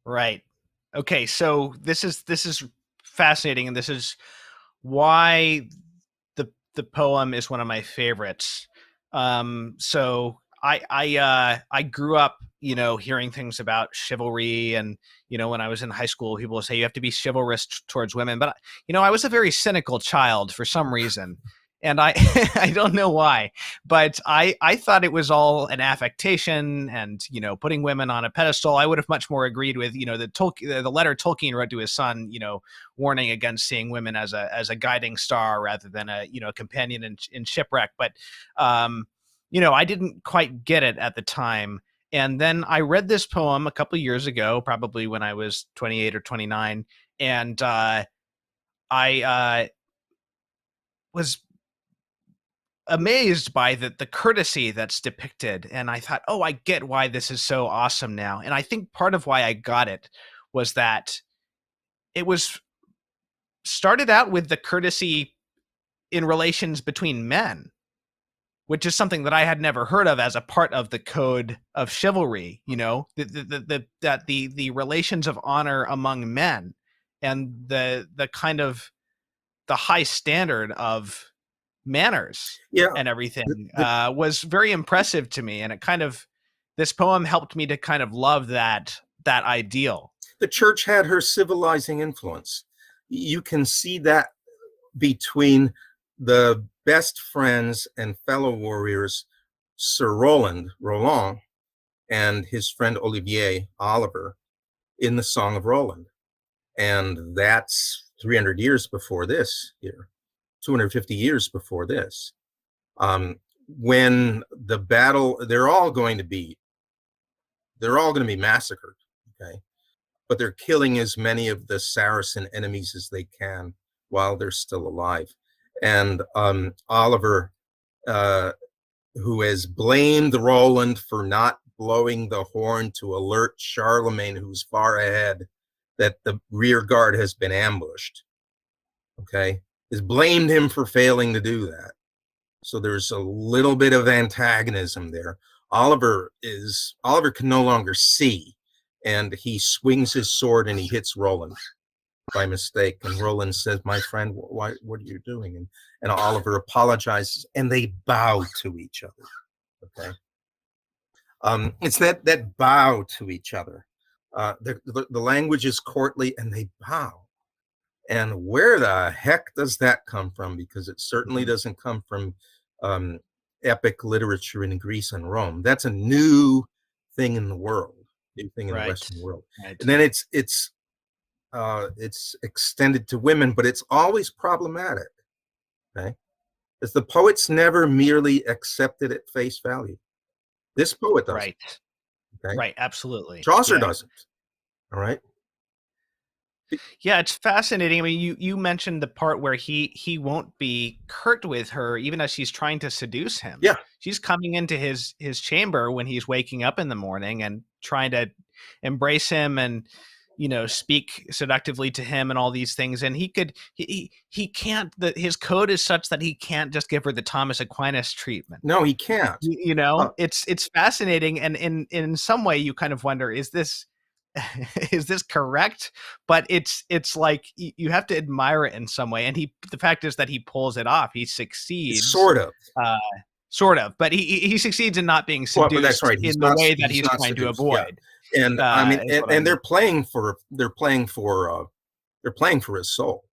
Right. Okay, so this is fascinating, and this is why the poem is one of my favorites. So I grew up, hearing things about chivalry, and when I was in high school, people would say you have to be chivalrous towards women, but I was a very cynical child for some reason, and I I don't know why, but I thought it was all an affectation, and putting women on a pedestal. I would have much more agreed with the letter Tolkien wrote to his son, warning against seeing women as a guiding star rather than a companion in shipwreck. But I didn't quite get it at the time. And then I read this poem a couple of years ago, probably when I was 28 or 29, and I was amazed by the courtesy that's depicted, and I thought, oh, I get why this is so awesome now. And I think part of why I got it was that it was started out with the courtesy in relations between men, which is something that I had never heard of as a part of the code of chivalry. The relations of honor among men, and the kind of the high standard of manners Yeah, and everything the, was very impressive to me, and this poem helped me to kind of love that ideal. the church had her civilizing influence. You can see that between the best friends and fellow warriors, Sir Roland, and his friend Oliver, in the Song of Roland. And that's 300 years before this here, 250 years before this. When the battle, they're all going to be massacred, okay? But they're killing as many of the Saracen enemies as they can while they're still alive. And Oliver, uh, who has blamed Roland for not blowing the horn to alert Charlemagne, who's far ahead, that the rear guard has been ambushed, okay, has blamed him for failing to do that. So there's a little bit of antagonism there. Oliver can no longer see, and he swings his sword and he hits Roland by mistake. And Roland says, "My friend, what are you doing?" And Oliver apologizes, and they bow to each other. Okay, it's that bow to each other. The language is courtly, and they bow. And where the heck does that come from? Because it certainly doesn't come from epic literature in Greece and Rome. That's a new thing in the world, new thing in the Right. Western world. Right. And then it's extended to women, but it's always problematic. Okay, as the poets never merely accepted at face value. This poet doesn't. Right. Okay, Right. Absolutely. Chaucer Yeah. doesn't. All right. Yeah, it's fascinating. I mean, you mentioned the part where he won't be curt with her even as she's trying to seduce him. Yeah. She's coming into his chamber when he's waking up in the morning and trying to embrace him and speak seductively to him and all these things, and he can't. His code is such that he can't just give her the Thomas Aquinas treatment. No, he can't. It's fascinating, and in some way you kind of wonder, is this is this correct? But it's like you have to admire it in some way, and the fact is that he pulls it off. He succeeds, uh sort of, but he succeeds in not being Well, but that's seduced right. in the way that he's trying to seduced. Yeah. avoid. And I mean, Is what I and mean. they're playing for his soul.